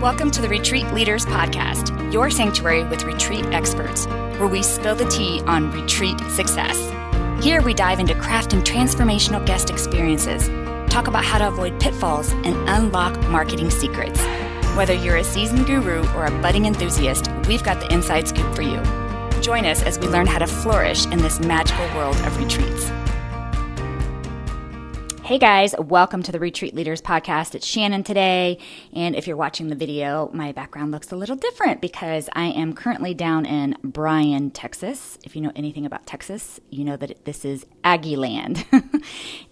Welcome to the Retreat Leaders Podcast, your sanctuary with retreat experts, where we spill the tea on retreat success. Here we dive into crafting transformational guest experiences, talk about how to avoid pitfalls, and unlock marketing secrets. Whether you're a seasoned guru or a budding enthusiast, we've got the inside scoop for you. Join us as we learn how to flourish in this magical world of retreats. Hey guys, welcome to the Retreat Leaders Podcast. It's Shannon today, and if you're watching the video, my background looks a little different because I am currently down in Bryan, Texas. If you know anything about Texas, you know that this is Aggie land.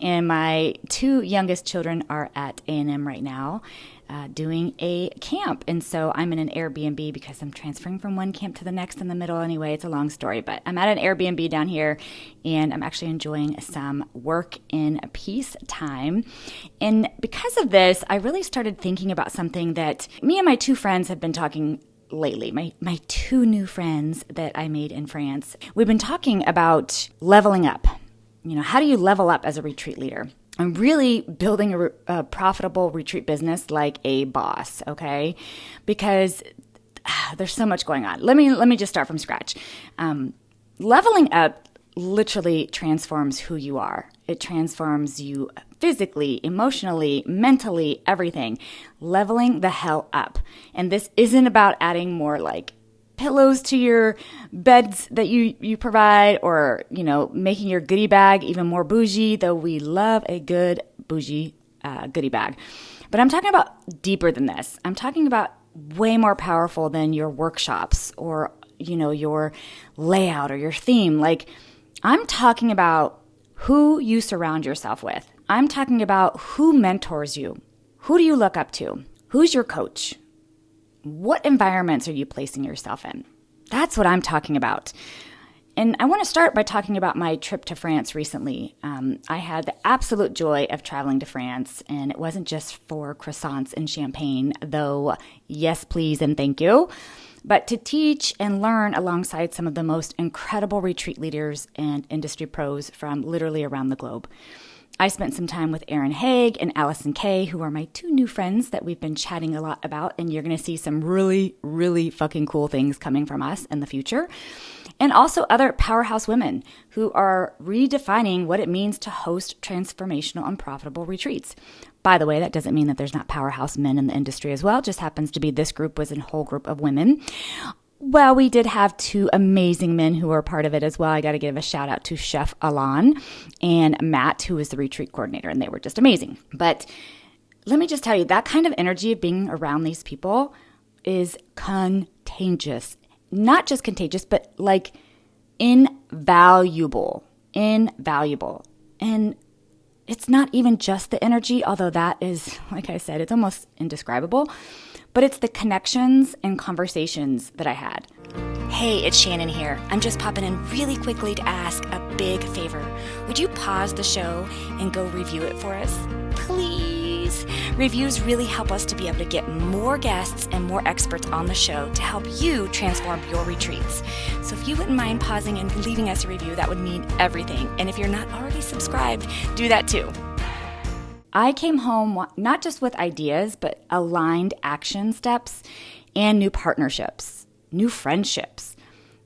And my two youngest children are at A&M right now doing a camp, and so I'm in an Airbnb because I'm transferring from one camp to the next in the middle. Anyway, it's a long story, but I'm at an Airbnb down here, and I'm actually enjoying some work in peace time. And because of this, I really started thinking about something that me and my two friends have been talking lately. My two new friends that I made in France. We've been talking about leveling up. You know, how do you level up as a retreat leader? I'm really building a profitable retreat business like a boss, okay? Because there's so much going on. Let me just start from scratch. Leveling up literally transforms who you are. It transforms you physically, emotionally, mentally, everything. Leveling the hell up. And this isn't about adding more like pillows to your beds that you provide, or, you know, making your goodie bag even more bougie, though we love a good bougie goodie bag. But I'm talking about deeper than this. I'm talking about way more powerful than your workshops or, you know, your layout or your theme. Like, I'm talking about who you surround yourself with. I'm talking about who mentors you. Who do you look up to? Who's your coach? What environments are you placing yourself in? That's what I'm talking about. And I want to start by talking about my trip to France recently. I had the absolute joy of traveling to France, and it wasn't just for croissants and champagne, though yes, please, and thank you, but to teach and learn alongside some of the most incredible retreat leaders and industry pros from literally around the globe. I spent some time with Erin Haig and Allison Kay, who are my two new friends that we've been chatting a lot about, and you're going to see some really, really fucking cool things coming from us in the future. And also other powerhouse women who are redefining what it means to host transformational and profitable retreats. By the way, that doesn't mean that there's not powerhouse men in the industry as well. It just happens to be this group was a whole group of women. Well, we did have two amazing men who were part of it as well. I got to give a shout out to Chef Alan and Matt, who is the retreat coordinator, and they were just amazing. But let me just tell you, that kind of energy of being around these people is contagious. Not just contagious, but like invaluable. Invaluable. And it's not even just the energy, although that is, like I said, it's almost indescribable. But it's the connections and conversations that I had. Hey, it's Shannon here. I'm just popping in really quickly to ask a big favor. Would you pause the show and go review it for us? Please. Reviews really help us to be able to get more guests and more experts on the show to help you transform your retreats. So if you wouldn't mind pausing and leaving us a review, that would mean everything. And if you're not already subscribed, do that too. I came home not just with ideas, but aligned action steps and new partnerships, new friendships.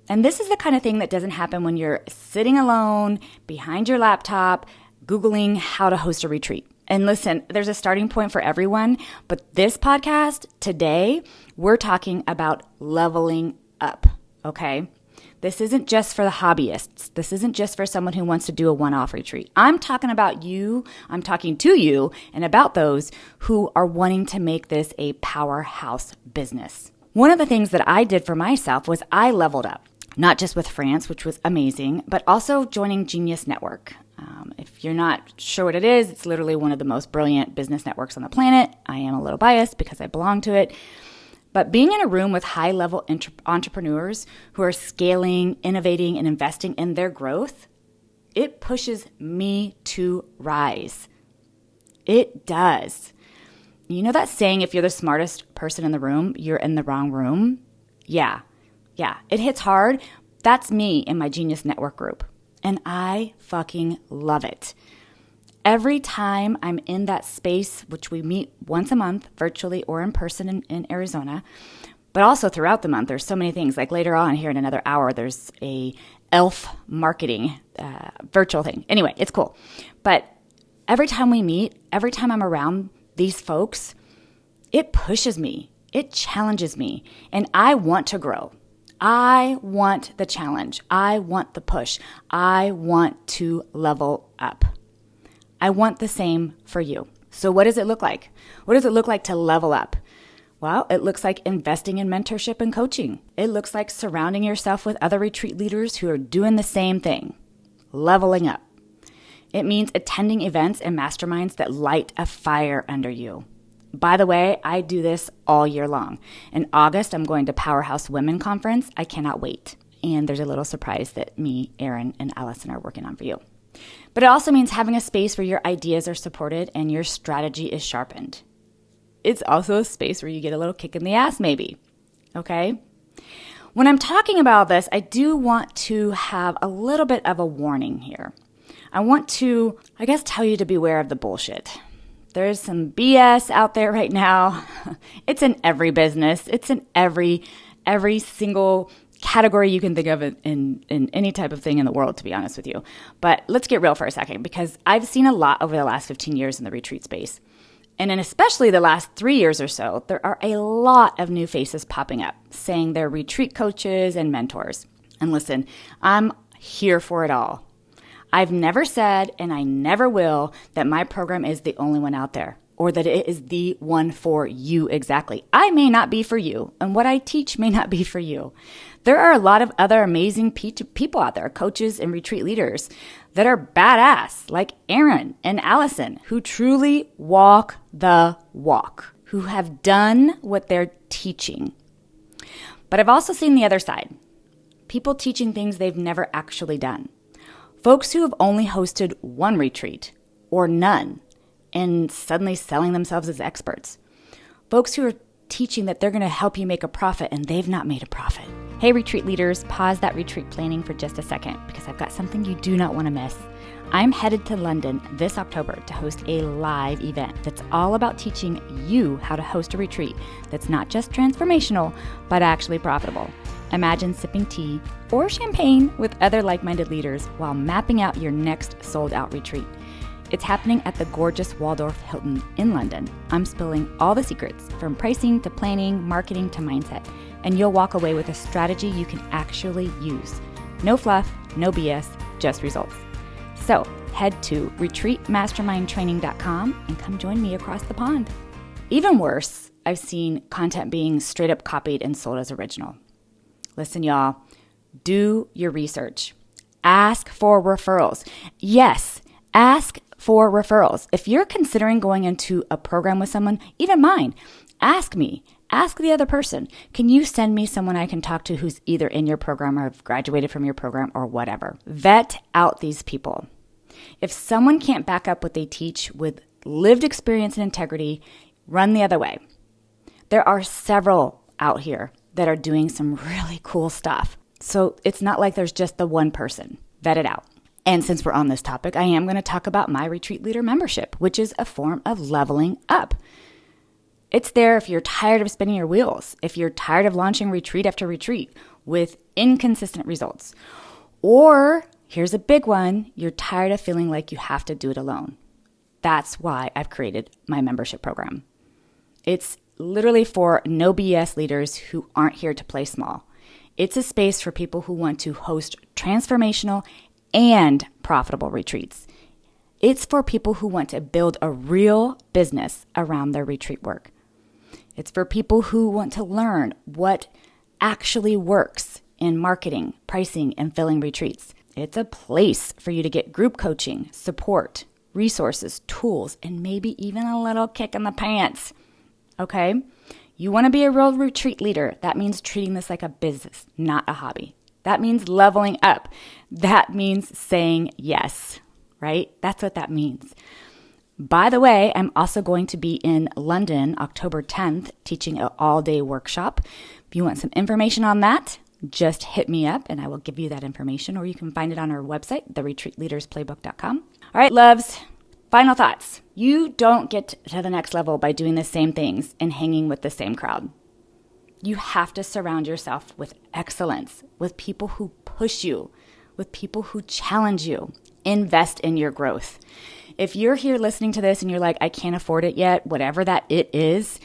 And this is the kind of thing that doesn't happen when you're sitting alone behind your laptop, Googling how to host a retreat. And listen, there's a starting point for everyone, but this podcast today, we're talking about leveling up, okay? This isn't just for the hobbyists. This isn't just for someone who wants to do a one-off retreat. I'm talking about you. I'm talking to you and about those who are wanting to make this a powerhouse business. One of the things that I did for myself was I leveled up, not just with France, which was amazing, but also joining Genius Network. If you're not sure what it is, it's literally one of the most brilliant business networks on the planet. I am a little biased because I belong to it. But being in a room with high-level entrepreneurs who are scaling, innovating, and investing in their growth, it pushes me to rise. It does. You know that saying, if you're the smartest person in the room, you're in the wrong room? Yeah, it hits hard. That's me in my Genius Network group. And I fucking love it. Every time I'm in that space, which we meet once a month, virtually or in person in Arizona, but also throughout the month, there's so many things. Like later on here in another hour, there's a elf marketing virtual thing. Anyway, it's cool. But every time we meet, every time I'm around these folks, it pushes me. It challenges me. And I want to grow. I want the challenge. I want the push. I want to level up. I want the same for you. So what does it look like? What does it look like to level up? Well, it looks like investing in mentorship and coaching. It looks like surrounding yourself with other retreat leaders who are doing the same thing, leveling up. It means attending events and masterminds that light a fire under you. By the way, I do this all year long. In August, I'm going to Powerhouse Women Conference. I cannot wait. And there's a little surprise that me, Erin, and Allison are working on for you. But it also means having a space where your ideas are supported and your strategy is sharpened. It's also a space where you get a little kick in the ass, maybe. Okay? When I'm talking about this, I do want to have a little bit of a warning here. I want to, tell you to beware of the bullshit. There's some BS out there right now. It's in every business. It's in every single category you can think of in any type of thing in the world, to be honest with you. But let's get real for a second, because I've seen a lot over the last 15 years in the retreat space. And in especially the last 3 years or so, there are a lot of new faces popping up saying they're retreat coaches and mentors. And listen, I'm here for it all. I've never said, and I never will, that my program is the only one out there, or that it is the one for you exactly. I may not be for you, and what I teach may not be for you. There are a lot of other amazing people out there, coaches and retreat leaders, that are badass, like Erin and Allison, who truly walk the walk, who have done what they're teaching. But I've also seen the other side, people teaching things they've never actually done. Folks who have only hosted one retreat or none and suddenly selling themselves as experts. Folks who are teaching that they're going to help you make a profit and they've not made a profit. Hey, retreat leaders, pause that retreat planning for just a second because I've got something you do not want to miss. I'm headed to London this October to host a live event that's all about teaching you how to host a retreat that's not just transformational, but actually profitable. Imagine sipping tea or champagne with other like-minded leaders while mapping out your next sold-out retreat. It's happening at the gorgeous Waldorf Hilton in London. I'm spilling all the secrets from pricing to planning, marketing to mindset, and you'll walk away with a strategy you can actually use. No fluff, no BS, just results. So head to retreatmastermindtraining.com and come join me across the pond. Even worse, I've seen content being straight up copied and sold as original. Listen, y'all, do your research. Ask for referrals. Yes, ask for referrals. If you're considering going into a program with someone, even mine, ask me. Ask the other person, can you send me someone I can talk to who's either in your program or have graduated from your program or whatever? Vet out these people. If someone can't back up what they teach with lived experience and integrity, run the other way. There are several out here that are doing some really cool stuff. So it's not like there's just the one person. Vet it out. And since we're on this topic, I am going to talk about my Retreat Leader membership, which is a form of leveling up. It's there if you're tired of spinning your wheels, if you're tired of launching retreat after retreat with inconsistent results. Or, here's a big one, you're tired of feeling like you have to do it alone. That's why I've created my membership program. It's literally for no BS leaders who aren't here to play small. It's a space for people who want to host transformational and profitable retreats. It's for people who want to build a real business around their retreat work. It's for people who want to learn what actually works in marketing, pricing, and filling retreats. It's a place for you to get group coaching, support, resources, tools, and maybe even a little kick in the pants. Okay? You want to be a real retreat leader. That means treating this like a business, not a hobby. That means leveling up. That means saying yes, right? That's what that means. By the way, I'm also going to be in London October 10th teaching an all-day workshop. If you want some information on that, just hit me up and I will give you that information, or you can find it on our website, theretreatleadersplaybook.com. All right, loves, Final thoughts. You don't get to the next level by doing the same things and hanging with the same crowd. You have to surround yourself with excellence, with people who push you, with people who challenge you. Invest in your growth. If you're here listening to this and you're like, I can't afford it yet, whatever that it is,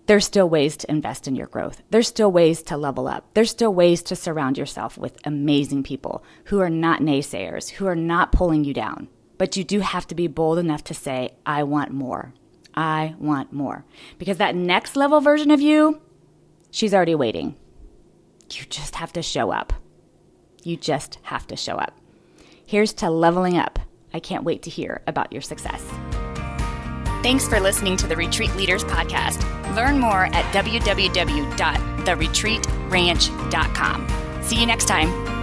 there's still ways to invest in your growth. There's still ways to level up. There's still ways to surround yourself with amazing people who are not naysayers, who are not pulling you down. But you do have to be bold enough to say, I want more. I want more. Because that next level version of you, she's already waiting. You just have to show up. You just have to show up. Here's to leveling up. I can't wait to hear about your success. Thanks for listening to the Retreat Leaders Podcast. Learn more at www.theretreatranch.com. See you next time.